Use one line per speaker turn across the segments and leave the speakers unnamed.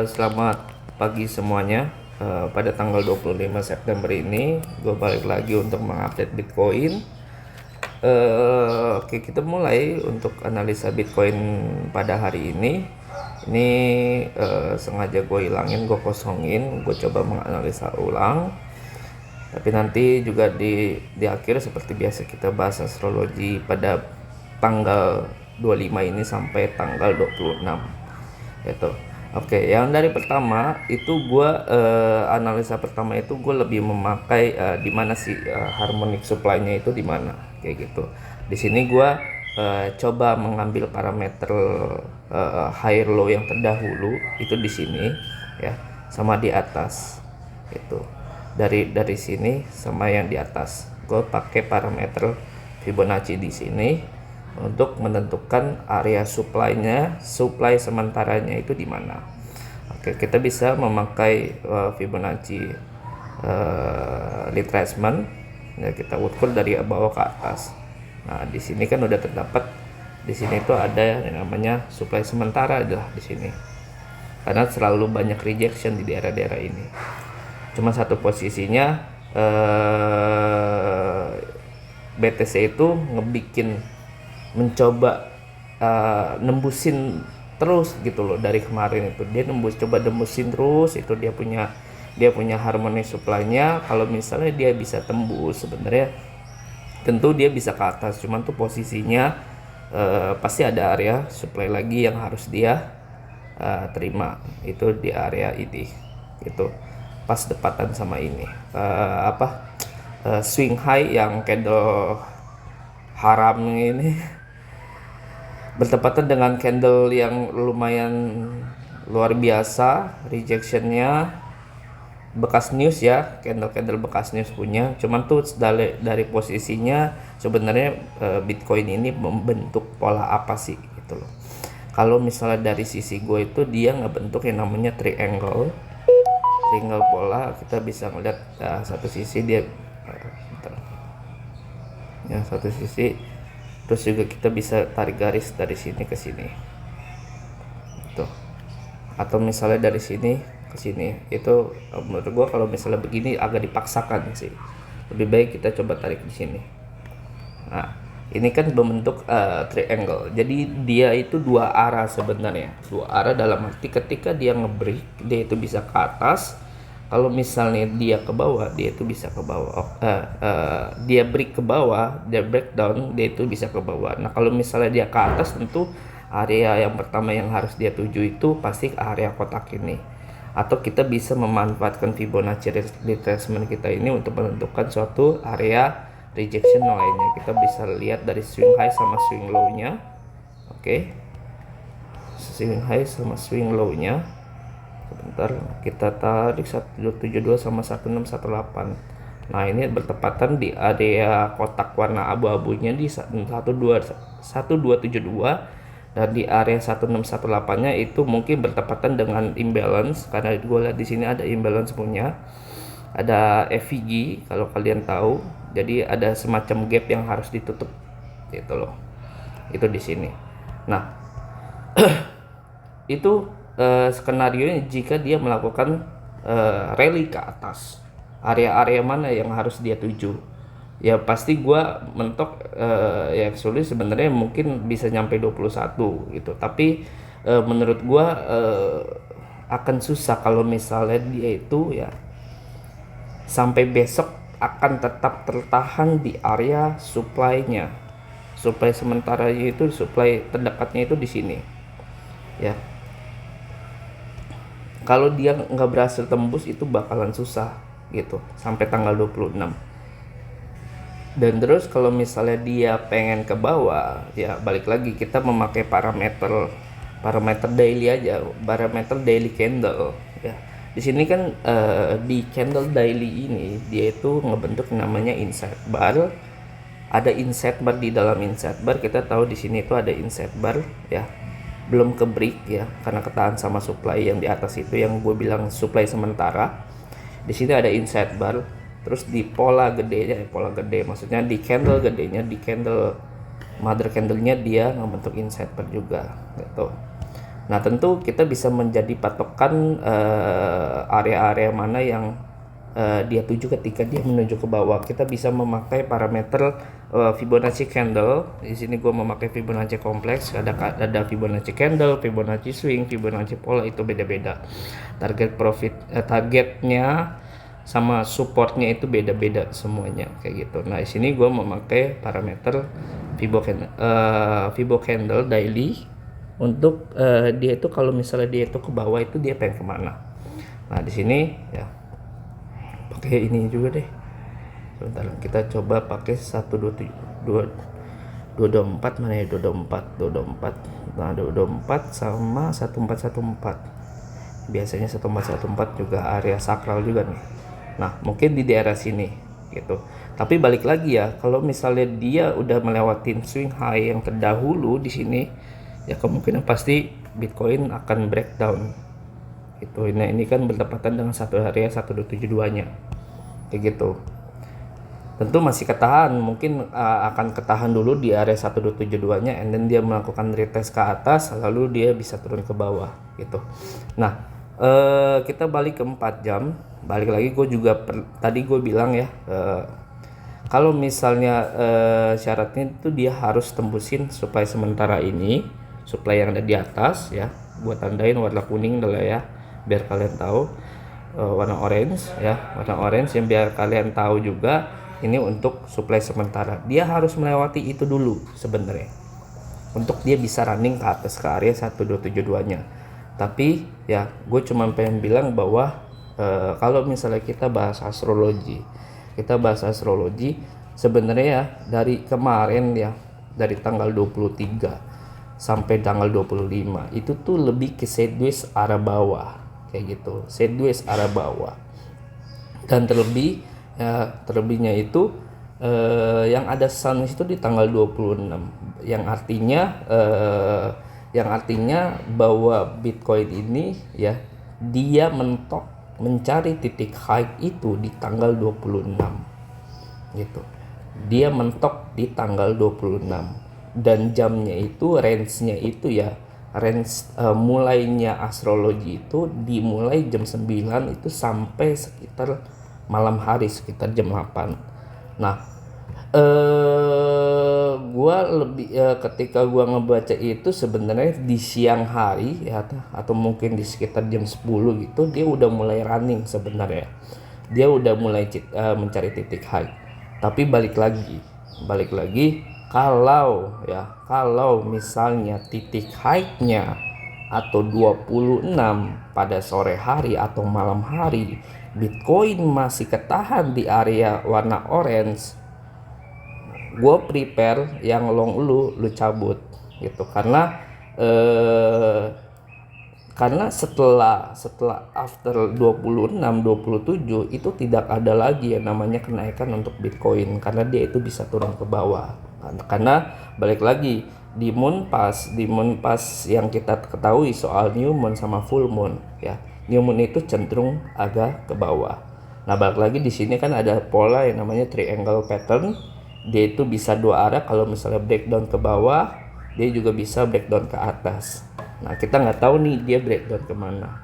Selamat pagi semuanya. Pada tanggal 25 September ini gue balik lagi untuk mengupdate Bitcoin. Oke, kita mulai untuk analisa Bitcoin pada hari ini. Ini sengaja gue hilangin, gue kosongin, gue coba menganalisa ulang. Tapi nanti juga di akhir seperti biasa kita bahas astrologi pada tanggal 25 ini sampai tanggal 26 gitu. Oke, yang dari pertama itu gue analisa pertama itu gue lebih memakai di mana sih harmonic supply-nya itu di mana kayak gitu. Di sini gue coba mengambil parameter higher low yang terdahulu itu di sini ya, sama di atas itu. Dari sini sama yang di atas. Gue pakai parameter Fibonacci di sini untuk menentukan area supply-nya, supply sementaranya itu di mana. Oke, kita bisa memakai Fibonacci retracement. Ya, kita ukur dari bawah ke atas. Nah, di sini kan udah terdapat, di sini itu ada yang namanya supply sementara adalah di sini. Karena selalu banyak rejection di daerah-daerah ini. Cuma satu posisinya BTC itu mencoba nembusin terus gitu loh. Dari kemarin itu dia coba nembusin terus, itu dia punya harmony supply-nya. Kalau misalnya dia bisa tembus, sebenarnya tentu dia bisa ke atas, cuman tuh posisinya pasti ada area supply lagi yang harus dia terima, itu di area ini itu pas depatan sama ini swing high yang candle haram ini bertepatan dengan candle yang lumayan luar biasa rejectionnya, bekas news ya, candle bekas news punya. Cuman tuh dari posisinya sebenarnya Bitcoin ini membentuk pola apa sih gitu loh. Kalau misalnya dari sisi gue itu dia ngebentuk yang namanya triangle pola. Kita bisa ngeliat satu sisi dia ya, satu sisi, terus juga kita bisa tarik garis dari sini ke sini tuh, atau misalnya dari sini ke sini. Itu menurut gua kalau misalnya begini agak dipaksakan sih, lebih baik kita coba tarik di sini. Nah, ini kan membentuk triangle, jadi dia itu dua arah sebenarnya, dua arah dalam arti ketika dia ngebreak dia itu bisa ke atas. Kalau misalnya dia ke bawah, dia itu bisa ke bawah. Dia break ke bawah, dia breakdown, dia itu bisa ke bawah. Nah, kalau misalnya dia ke atas, tentu area yang pertama yang harus dia tuju itu pasti area kotak ini. Atau kita bisa memanfaatkan Fibonacci retracement kita ini untuk menentukan suatu area rejection lainnya. Kita bisa lihat dari swing high sama swing low-nya. Oke. Swing high sama swing low-nya. Sebentar, kita tarik 1272 sama 1618. Nah, ini bertepatan di area kotak warna abu-abunya di 1272, dan di area 1618-nya itu mungkin bertepatan dengan imbalance, karena gue lihat di sini ada imbalance punya. Ada FVG kalau kalian tahu. Jadi ada semacam gap yang harus ditutup gitu loh. Itu di sini. Nah, itu skenario jika dia melakukan rally ke atas. Area-area mana yang harus dia tuju? Ya pasti gua mentok yang sulit sebenarnya mungkin bisa nyampe 21 gitu. Tapi menurut gua akan susah kalau misalnya dia itu ya sampai besok akan tetap tertahan di area supply-nya. Supply sementara itu, supply terdekatnya itu di sini. Ya. Kalau dia nggak berhasil tembus itu bakalan susah gitu sampai tanggal 26. Dan terus kalau misalnya dia pengen ke bawah, ya balik lagi kita memakai parameter daily aja, parameter daily candle ya. Di sini kan di candle daily ini dia itu ngebentuk namanya insight bar. Ada insight bar, di dalam insight bar kita tahu di sini itu ada insight bar ya. Belum ke break ya, karena ketahan sama supply yang di atas itu yang gue bilang supply sementara. Di sini ada insight bar, terus di pola gede maksudnya di candle gedenya, di candle mother candle-nya dia membentuk insight bar juga gitu. Nah, tentu kita bisa menjadi patokan area-area mana yang dia tuju ketika dia menuju ke bawah. Kita bisa memakai parameter Fibonacci candle. Di sini gue memakai Fibonacci kompleks. Ada Fibonacci candle, Fibonacci swing, Fibonacci pola, itu beda-beda. Target profit, targetnya sama supportnya itu beda-beda semuanya kayak gitu. Nah, di sini gue memakai parameter Fibo candle daily untuk dia itu kalau misalnya dia itu ke bawah itu dia pengen kemana. Nah, di sini ya pakai ini juga deh. Sebentar, kita coba pakai 127 mana ya, 224. Nah, 224 sama 1414. Biasanya 1414 juga area sakral juga nih. Nah, mungkin di daerah sini gitu. Tapi balik lagi ya, kalau misalnya dia udah melewatin swing high yang terdahulu di sini, ya kemungkinan pasti Bitcoin akan breakdown. Gitu. Nah, ini kan bertepatan dengan satu area 1272-nya. Kayak gitu. Tentu masih ketahan, mungkin akan ketahan dulu di area 1272-nya, and then dia melakukan retest ke atas, lalu dia bisa turun ke bawah gitu. Nah, kita balik ke 4 jam. Balik lagi, gue juga tadi gue bilang ya, kalau misalnya syaratnya itu dia harus tembusin supply sementara ini, supply yang ada di atas ya. Gue tandain warna kuning dulu ya, biar kalian tahu. Warna orange ya, warna orange yang biar kalian tahu juga ini untuk supply sementara. Dia harus melewati itu dulu sebenarnya untuk dia bisa running ke atas ke area 1272-nya. Tapi ya gue cuma pengen bilang bahwa kalau misalnya kita bahas astrologi sebenarnya ya, dari kemarin ya, dari tanggal 23 sampai tanggal 25 itu tuh lebih ke sideways arah bawah kayak gitu, sideways arah bawah. Dan terlebihnya itu yang ada sun itu di tanggal 26, yang artinya bahwa Bitcoin ini ya, dia mentok mencari titik high itu di tanggal 26 gitu. Dia mentok di tanggal 26 dan jamnya itu, range-nya itu ya, mulainya astrologi itu dimulai jam 9 itu sampai sekitar malam hari, sekitar jam 8. Nah, gua lebih ketika gua ngebaca itu sebenarnya di siang hari ya, atau mungkin di sekitar jam 10 gitu, dia udah mulai running sebenarnya. Dia udah mulai mencari titik high. Tapi balik lagi kalau misalnya titik high-nya atau 26 pada sore hari atau malam hari Bitcoin masih ketahan di area warna orange, gue prepare yang long lu cabut gitu. Karena setelah after 26 27 itu tidak ada lagi yang namanya kenaikan untuk Bitcoin, karena dia itu bisa turun ke bawah. Karena balik lagi di moon pass yang kita ketahui soal new moon sama full moon ya, new moon itu cenderung agak ke bawah. Nah, balik lagi di sini kan ada pola yang namanya triangle pattern. Dia itu bisa dua arah, kalau misalnya breakdown ke bawah dia juga bisa breakdown ke atas. Nah, kita nggak tahu nih dia breakdown kemana.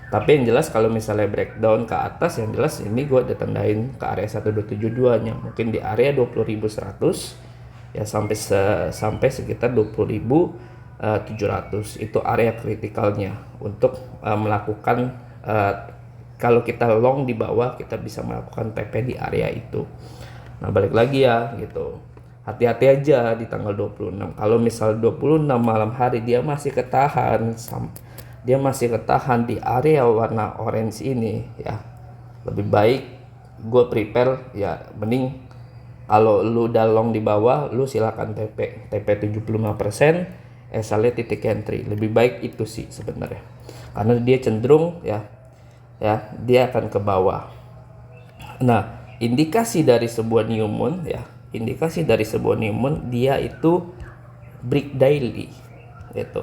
Tapi yang jelas kalau misalnya breakdown ke atas, yang jelas ini gue udah tandain ke area 1272 nya, mungkin di area 20.100 ya, sampai sekitar 20.700 itu area kritikalnya untuk melakukan kalau kita long di bawah kita bisa melakukan TP di area itu. Nah, balik lagi ya gitu, hati-hati aja di tanggal 26. Kalau misal 26 malam hari dia masih ketahan di area warna orange ini ya, lebih baik gue prepare ya, mending kalau lu udah long di bawah lu silakan TP 75%, asalnya titik entry. Lebih baik itu sih sebenarnya, karena dia cenderung ya dia akan ke bawah. Nah, indikasi dari sebuah new moon dia itu break daily gitu.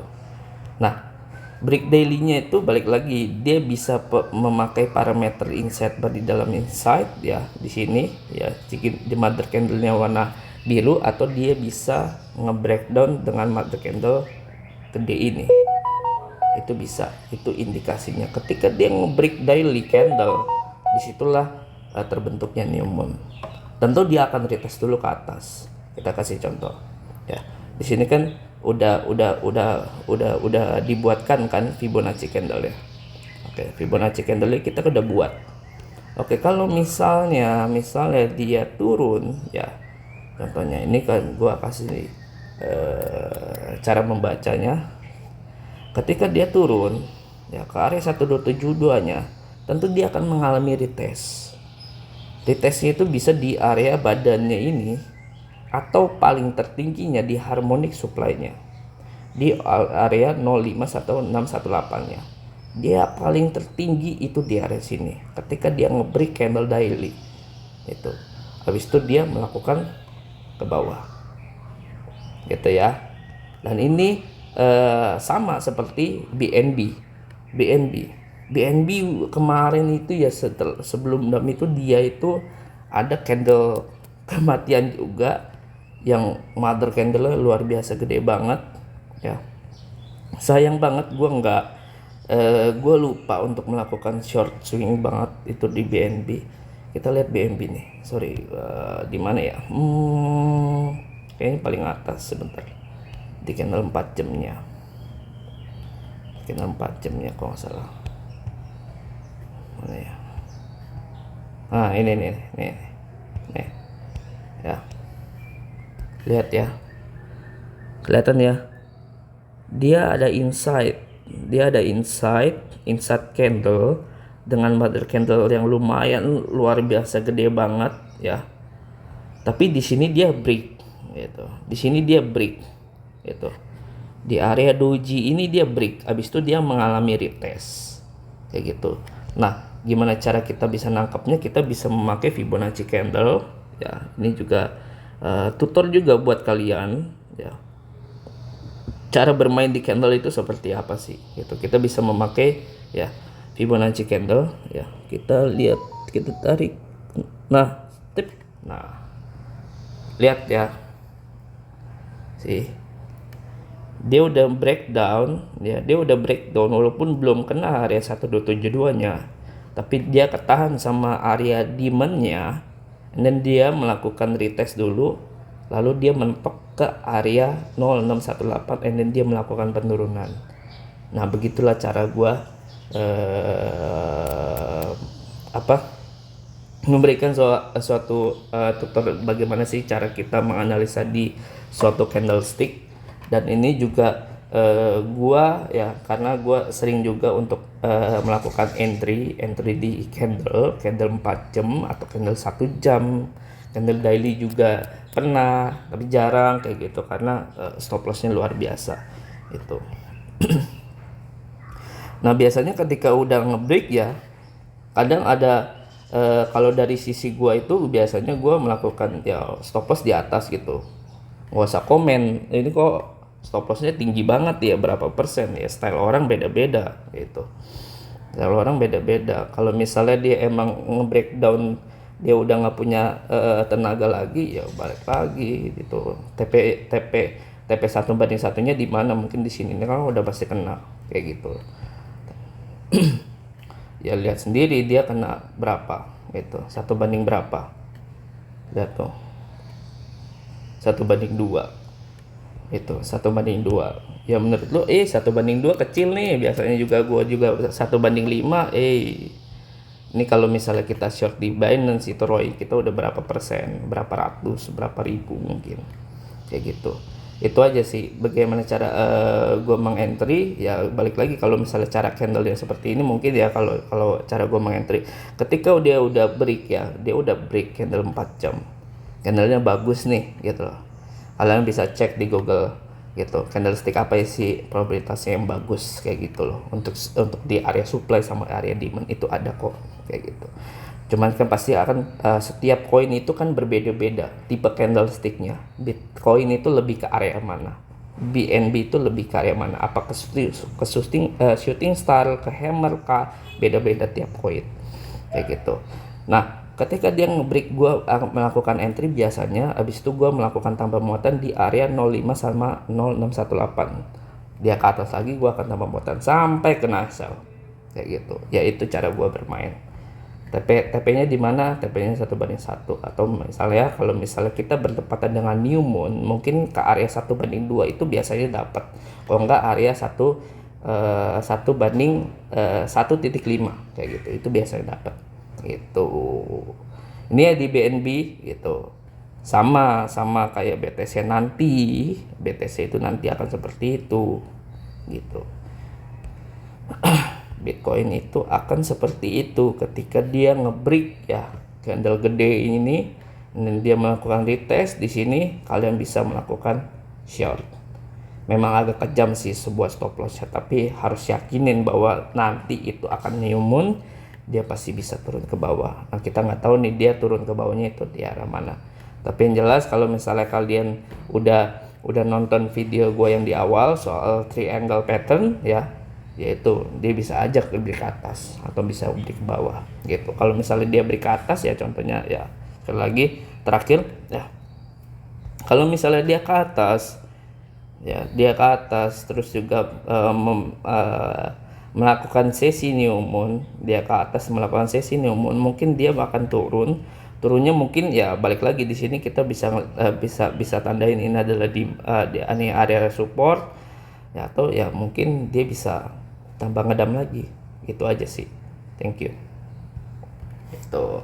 Nah, break daily-nya itu balik lagi dia bisa memakai parameter insight bar di dalam insight ya, di sini ya, di mother candle-nya warna biru, atau dia bisa nge-breakdown dengan mother candle gede ini. itu bisa, itu indikasinya. Ketika dia nge-break daily candle, disitulah terbentuknya new moon. Tentu dia akan retest dulu ke atas. Kita kasih contoh ya. Di sini kan udah dibuatkan kan Fibonacci candle ya. Oke, Fibonacci candle kita udah buat. Oke, kalau misalnya dia turun ya, contohnya ini kan gua kasih cara membacanya. Ketika dia turun ya ke area 1272 nya, tentu dia akan mengalami retest. Retestnya itu bisa di area badannya ini atau paling tertingginya di harmonic supply-nya di area 051 atau 618 nya. Dia paling tertinggi itu di area sini ketika dia nge-break candle daily itu. Habis itu dia melakukan ke bawah gitu ya. Dan ini sama seperti BNB kemarin itu ya, sebelum dam itu dia itu ada candle kematian juga yang mother candle luar biasa gede banget ya. Sayang banget gue lupa untuk melakukan short swing banget itu di BNB. Kita lihat BNB nih, sorry, di mana ya, kayaknya paling atas sebentar, di candle 4 jamnya, candle 4 jamnya kalau nggak salah. Mana ya, ini nih ya, lihat ya, kelihatan ya, dia ada inside candle dengan mother candle yang lumayan luar biasa gede banget ya. Tapi di sini dia break gitu. Di sini dia break gitu. Di area doji ini dia break. Habis itu dia mengalami retest kayak gitu. Nah, gimana cara kita bisa nangkapnya? Kita bisa memakai Fibonacci candle ya. Ini juga tutor juga buat kalian ya. Cara bermain di candle itu seperti apa sih gitu. Kita bisa memakai ya Fibonacci candle ya. Kita lihat, kita tarik, nah lihat ya, sih dia udah breakdown ya, walaupun belum kena area 1272 nya, tapi dia ketahan sama area demand-nya, dan dia melakukan retest dulu, lalu dia mentok ke area 0618 dan dia melakukan penurunan. Nah, begitulah cara gua memberikan suatu tutor bagaimana sih cara kita menganalisa di suatu candlestick. Dan ini juga gua ya, karena gua sering juga untuk melakukan entry di candle 4 jam atau candle 1 jam, candle daily juga pernah, tapi jarang kayak gitu karena stop lossnya luar biasa itu. Nah, biasanya ketika udah ngebreak ya, kadang ada kalau dari sisi gua itu biasanya gua melakukan ya stop loss di atas gitu. Nggak usah komen, ini kok stop lossnya tinggi banget ya, berapa persen ya, style orang beda-beda gitu. Style orang beda-beda. Kalau misalnya dia emang nge-breakdown, dia udah nggak punya tenaga lagi, ya balik lagi gitu. TP 1/1-nya di mana? Mungkin di sini, ini kan udah pasti kena kayak gitu. Ya lihat sendiri dia kena berapa gitu, 1/, berapa, lihat tuh, 1/2 itu, 1/2 ya. Menurut lo 1/2 kecil nih, biasanya juga gua juga 1/5. Ini kalau misalnya kita short di Binance itu ROI kita udah berapa persen, berapa ratus, berapa ribu mungkin kayak gitu. Itu aja sih bagaimana cara gue mengentry ya. Balik lagi, kalau misalnya cara candle yang seperti ini mungkin ya, kalau cara gue mengentry ketika dia udah break ya, dia udah break candle 4 jam, candlenya bagus nih gitu loh. Kalian bisa cek di Google gitu, candlestick apa sih probabilitasnya yang bagus kayak gitu loh, untuk di area supply sama area demand itu ada kok kayak gitu. Cuman kan pasti akan setiap koin itu kan berbeda-beda tipe candlesticknya. Bitcoin itu lebih ke area mana, BNB itu lebih ke area mana, apa ke shooting star, ke hammer, beda-beda tiap koin kayak gitu. Nah, ketika dia ngebreak, gue melakukan entry biasanya. Abis itu gue melakukan tambah muatan di area 05 sama 0618 dia ke atas lagi gue akan tambah muatan sampai ke nasal kayak gitu. Ya itu cara gue bermain. TP-nya di mana? TP-nya 1:1, atau misalnya kalau misalnya kita bertepatan dengan new moon mungkin ke area 1:2 itu biasanya dapat. Kalau enggak area 1:1.5 kayak gitu, itu biasanya dapat gitu. Ini ya di BNB gitu, sama kayak BTC nanti. BTC itu nanti akan seperti itu gitu. Bitcoin itu akan seperti itu ketika dia ngebreak ya candle gede ini, dan dia melakukan retest di sini, kalian bisa melakukan short. Memang agak kejam sih sebuah stop loss ya, tapi harus yakinin bahwa nanti itu akan new moon, dia pasti bisa turun ke bawah. Nah kita nggak tahu nih dia turun ke bawahnya itu di arah mana, tapi yang jelas kalau misalnya kalian udah nonton video gue yang di awal soal triangle pattern ya, yaitu dia bisa ajak beli ke atas atau bisa beli ke bawah gitu. Kalau misalnya dia beli ke atas ya contohnya ya, sekali lagi terakhir ya, kalau misalnya dia ke atas ya, dia ke atas terus juga melakukan sesi new moon, dia ke atas melakukan sesi new moon, mungkin dia akan turunnya mungkin ya balik lagi di sini kita bisa tandain ini adalah di area support ya, atau ya mungkin dia bisa tambah ngedam lagi. Gitu aja sih. Thank you. Itu